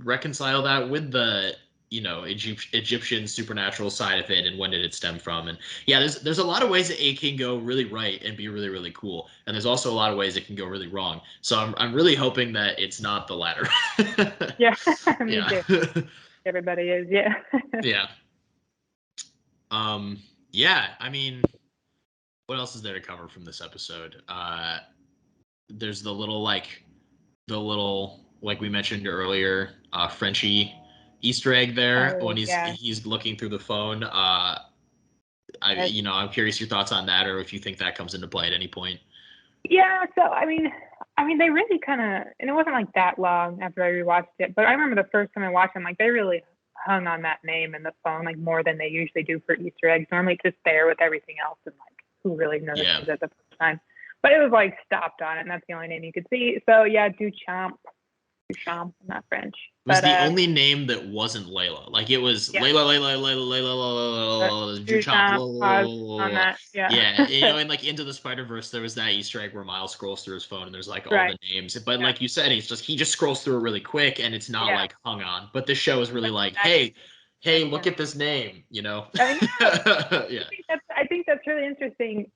reconcile that with the Egyptian supernatural side of it and when did it stem from. And yeah, there's a lot of ways that it can go really right and be really really cool, and there's also a lot of ways it can go really wrong. So I'm really hoping that it's not the latter. Yeah, me too. Everybody is, yeah. Yeah. Yeah, I mean, what else is there to cover from this episode? There's the little like we mentioned earlier, Frenchie Easter egg there when he's looking through the phone. I'm curious your thoughts on that, or if you think that comes into play at any point. Yeah, so I mean they really kind of, and it wasn't like that long after I rewatched it, but I remember the first time I watched them, like they really hung on that name in the phone like more than they usually do for Easter eggs. Normally it's just there with everything else, and like who really noticed Yeah. it at the first time. But it was like stopped on it, and that's the only name you could see. So yeah, Duchamp, not French. It was But the only name that wasn't Layla. Like it was yeah, Layla, Duchamp. Duchamp pause on that. Yeah. Yeah, you know, and like Into the Spider-Verse, there was that Easter egg where Miles scrolls through his phone and there's like all Right. the names. But Yeah. like you said, he just scrolls through it really quick and it's not Yeah. like hung on. But this show is really like, That's hey, look attention. at this name, you know? I know. Yeah. I think that's really interesting,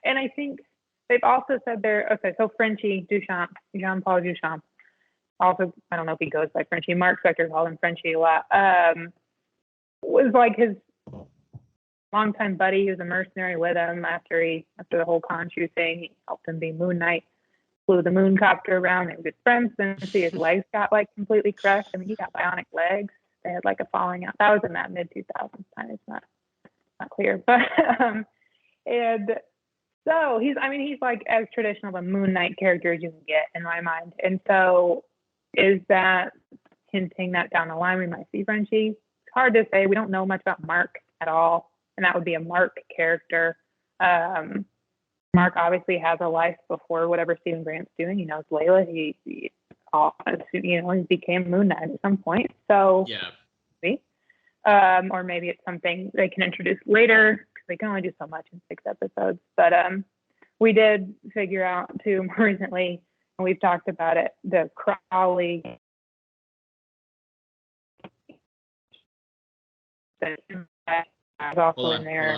and I think they've also said they're okay. So Frenchie Duchamp, Jean-Paul Duchamp. Also, I don't know if he goes by Frenchie. Mark Specter called him Frenchie a lot. Was like his longtime buddy. He was a mercenary with him after the whole Khonshu thing. He helped him be Moon Knight. Flew the moon copter around. They were good friends. Then see his legs got like completely crushed. I mean, he got bionic legs. They had like a falling out. That was in that mid 2000s time. It's not clear, but and so he's like as traditional of a Moon Knight character as you can get in my mind. And so is that hinting that down the line we might see Frenchie? It's hard to say. We don't know much about Mark at all, and that would be a Mark character. Mark obviously has a life before whatever Stephen Grant's doing. He knows Layla. He became Moon Knight at some point. So Yeah. maybe. Or maybe it's something they can introduce later because they can only do so much in 6 episodes. But we did figure out too more recently, and we've talked about it, the Crowley that was also in there.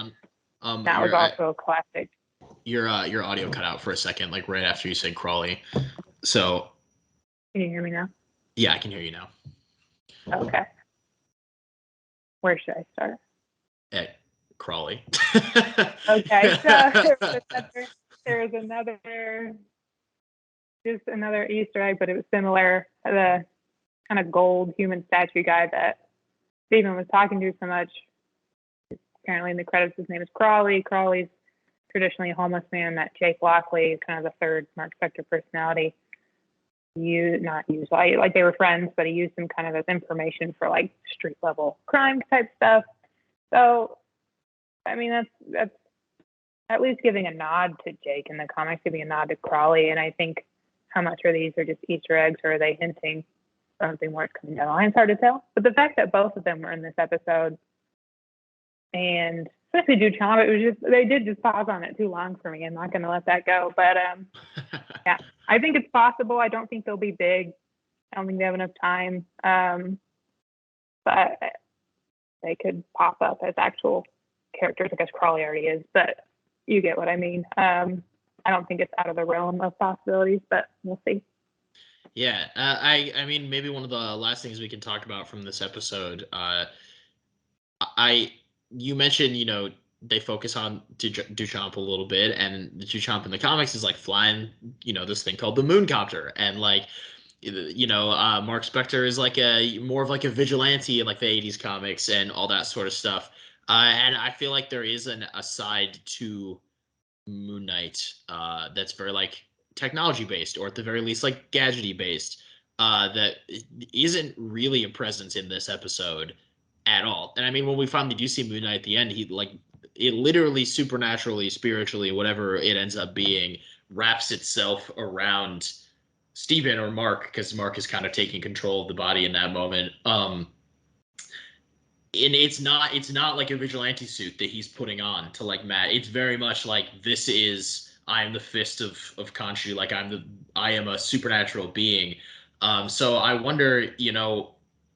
That was also a classic. Your audio cut out for a second, like right after you said Crawley. So Can you hear me now? Yeah, I can hear you now. Okay. Where should I start? At Crawley. Okay, so there was another Easter egg, but it was similar. The kind of gold human statue guy that Stephen was talking to so much. Apparently in the credits, his name is Crawley. Crawley's traditionally a homeless man that Jake Lockley, kind of the third Mark Specter personality, like they were friends, but he used them kind of as information for like street level crime type stuff. So, I mean, that's at least giving a nod to Jake in the comics, giving a nod to Crawley. And I think how much are these are just Easter eggs, or are they hinting something more coming down the line? It's hard to tell. But the fact that both of them were in this episode, and especially Duchamp, they did just pause on it too long for me. I'm not going to let that go. But yeah, I think it's possible. I don't think they'll be big. I don't think they have enough time. But they could pop up as actual characters. I guess Crawley already is, but you get what I mean. I don't think it's out of the realm of possibilities, but we'll see. Yeah, I mean, maybe one of the last things we can talk about from this episode. You mentioned, they focus on Duchamp a little bit, and Duchamp in the comics is like flying, this thing called the Mooncopter, and like, Mark Specter is like more of like a vigilante in like the 80s comics and all that sort of stuff. And I feel like there is a side to Moon Knight that's very like technology based, or at the very least like gadgety based, that isn't really a presence in this episode at all. And I mean, when we finally do see Moon Knight at the end, he like it literally supernaturally, spiritually, whatever it ends up being, wraps itself around Steven or Mark, because Mark is kind of taking control of the body in that moment. And it's not like a vigilante suit that he's putting on to like Matt. It's very much like, this is, I am the fist of Khonshu, like I am a supernatural being. So I wonder,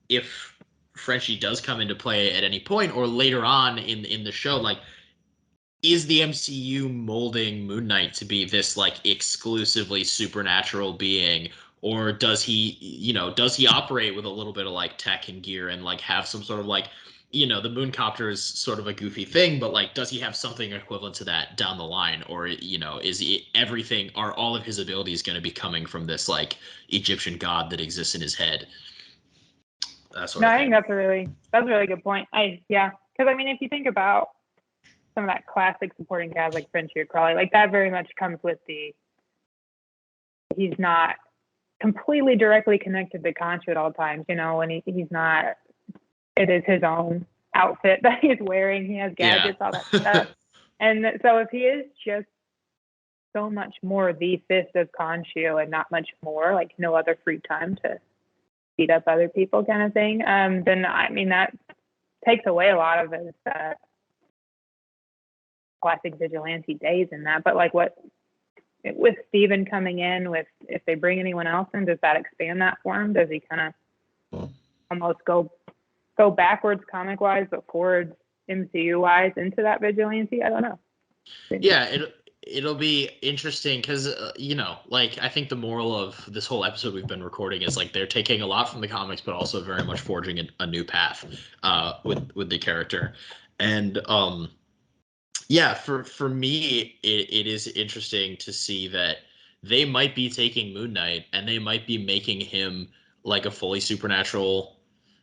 if Frenchie does come into play at any point or later on in the show, like, is the MCU molding Moon Knight to be this like exclusively supernatural being, or does he operate with a little bit of like tech and gear and like have some sort of like, the Mooncopter is sort of a goofy thing, but like, does he have something equivalent to that down the line, or is everything, are all of his abilities going to be coming from this like Egyptian god that exists in his head? That sort of I thing. think that's a really good point. Because I mean, if you think about some of that classic supporting cast like Frenchie or Crawley, like that very much comes with he's not completely directly connected to Khonshu at all times, and he's not, it is his own outfit that he's wearing. He has gadgets, all that stuff. And so if he is just so much more the fist of Khonshu and not much more, like no other free time to beat up other people kind of thing, then I mean that takes away a lot of his classic vigilante days in that. But like what with Steven coming in, with if they bring anyone else in, does that expand that for him? Does he kind of almost go backwards comic wise but forwards MCU wise into that vigilante? I don't know. Yeah, it'll be interesting because like I think the moral of this whole episode we've been recording is like they're taking a lot from the comics, but also very much forging a new path with the character, and yeah, for me it is interesting to see that they might be taking Moon Knight and they might be making him like a fully supernatural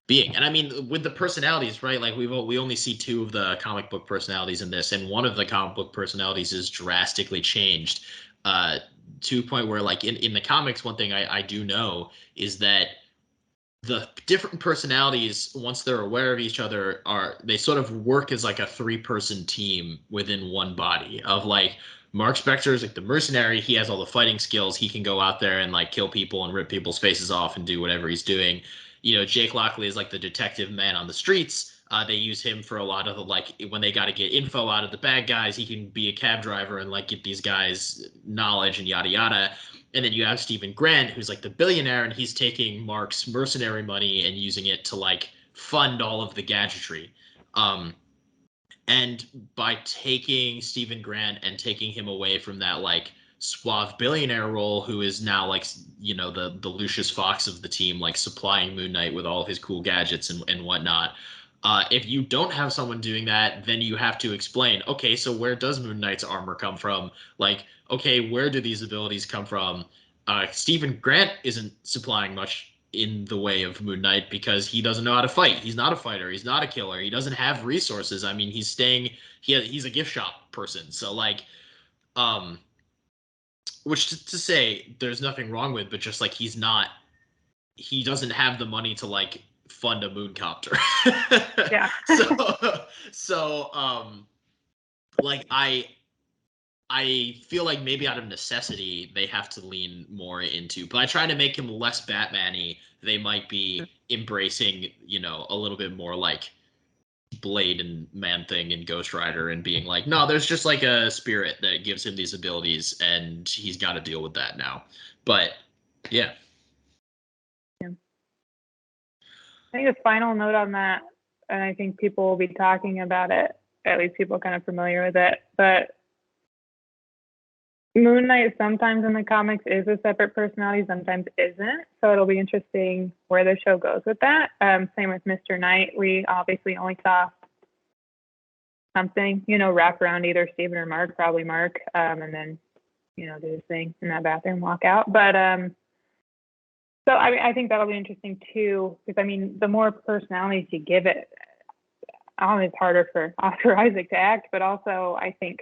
being. And I mean, with the personalities, right? Like we only see two of the comic book personalities in this, and one of the comic book personalities is drastically changed uh, to a point where, like in the comics, one thing I do know is that the different personalities, once they're aware of each other, they sort of work as like a three-person team within one body. Of like Mark Spector is like the mercenary. He has all the fighting skills. He can go out there and like kill people and rip people's faces off and do whatever he's doing. Jake Lockley is like the detective man on the streets. They use him for a lot of the like when they got to get info out of the bad guys. He can be a cab driver and like get these guys knowledge and yada yada. And then you have Stephen Grant, who's like the billionaire, and he's taking Mark's mercenary money and using it to like fund all of the gadgetry. And by taking Stephen Grant and taking him away from that like suave billionaire role, who is now like the Lucius Fox of the team, like supplying Moon Knight with all of his cool gadgets and whatnot. If you don't have someone doing that, then you have to explain, okay, so where does Moon Knight's armor come from? Like, okay, where do these abilities come from? Stephen Grant isn't supplying much in the way of Moon Knight because he doesn't know how to fight. He's not a fighter. He's not a killer. He doesn't have resources. I mean, he's a gift shop person. So like, which to say there's nothing wrong with, but just like he doesn't have the money to like fund a moon copter. Yeah. So like I feel like maybe out of necessity they have to lean more into. By trying to make him less Batman-y, they might be embracing, a little bit more like Blade and Man Thing and Ghost Rider and being like, no, there's just like a spirit that gives him these abilities and he's got to deal with that now. But yeah. Yeah. I think a final note on that, and I think people will be talking about it, at least people kind of familiar with it, but Moon Knight sometimes in the comics is a separate personality, sometimes isn't. So it'll be interesting where the show goes with that. Same with Mr. Knight. We obviously only saw something, wrap around either Steven or Mark, probably Mark, and then, do his thing in that bathroom, walk out. But so I think that'll be interesting too, because I mean, the more personalities you give it, it's harder for Oscar Isaac to act, but also I think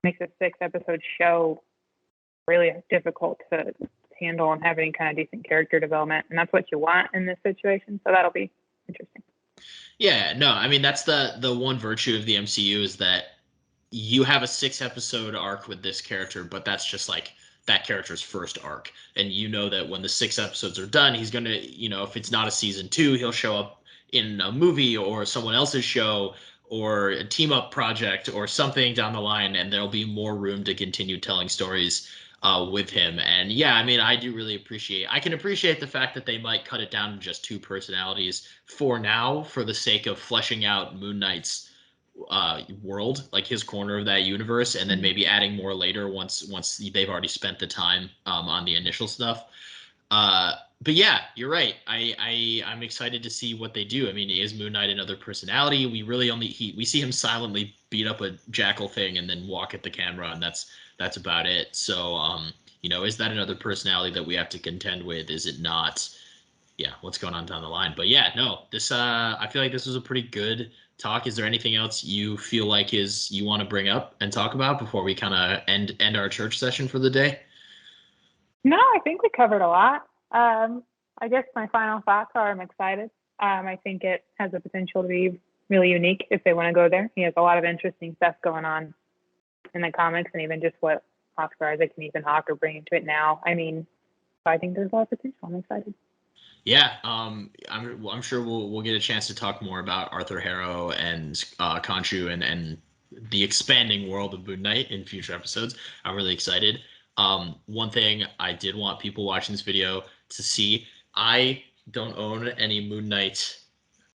makes a 6-episode show really difficult to handle and have any kind of decent character development, and that's what you want in this situation. So that'll be interesting. Yeah, no, I mean that's the one virtue of the MCU is that you have a 6-episode arc with this character, but that's just like that character's first arc, and that when the 6 episodes are done, he's gonna, if it's not a season 2, he'll show up in a movie or someone else's show or a team up project or something down the line, and there'll be more room to continue telling stories with him. And yeah, I mean, I can appreciate the fact that they might cut it down to just 2 personalities for now, for the sake of fleshing out Moon Knight's world, like his corner of that universe, and then maybe adding more later once they've already spent the time on the initial stuff. But yeah, you're right. I'm excited to see what they do. I mean, is Moon Knight another personality? We really we see him silently beat up a jackal thing and then walk at the camera, and that's about it. So is that another personality that we have to contend with? Is it not? Yeah, what's going on down the line? But yeah, no, this I feel like this was a pretty good talk. Is there anything else you feel like you want to bring up and talk about before we kind of end our church session for the day? No, I think we covered a lot. I guess my final thoughts are I'm excited. I think it has the potential to be really unique if they want to go there. He has a lot of interesting stuff going on in the comics, and even just what Oscar Isaac and Ethan Hawke are bringing to it now. I mean, I think there's a lot of potential. I'm excited. Yeah, I'm sure we'll get a chance to talk more about Arthur Harrow and Khonshu and the expanding world of Moon Knight in future episodes. I'm really excited. One thing I did want people watching this video to see, I don't own any Moon Knight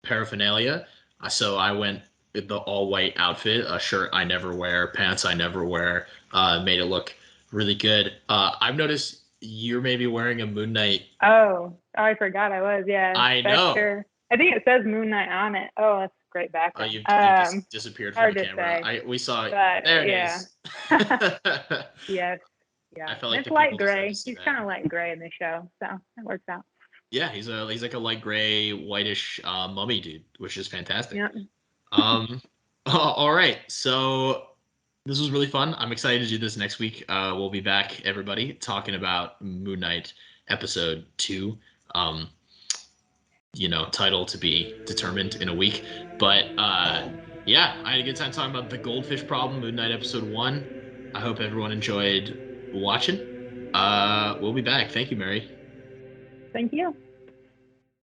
paraphernalia, so I went with the all white outfit, a shirt I never wear, pants I never wear, made it look really good. I've noticed you're maybe wearing a Moon Knight. I forgot I was. Yeah, I know. Specter. I think it says Moon Knight on it. Oh, that's a great background. You've just disappeared from the Hard to camera. say, We saw it. but There it yeah. is. Yes, I yeah. felt And like it's the people light deserve to gray. see He's that. kind of light gray in the show, so it works out. Yeah, he's like a light gray, whitish mummy dude, which is fantastic. Yeah. Um, all right, so this was really fun. I'm excited to do this next week. We'll be back, everybody, talking about Moon Knight episode 2. Um, title to be determined in a week. But yeah, I had a good time talking about the goldfish problem, Moon Knight episode 1. I hope everyone enjoyed watching. We'll be back. Thank you, Mary. Thank you.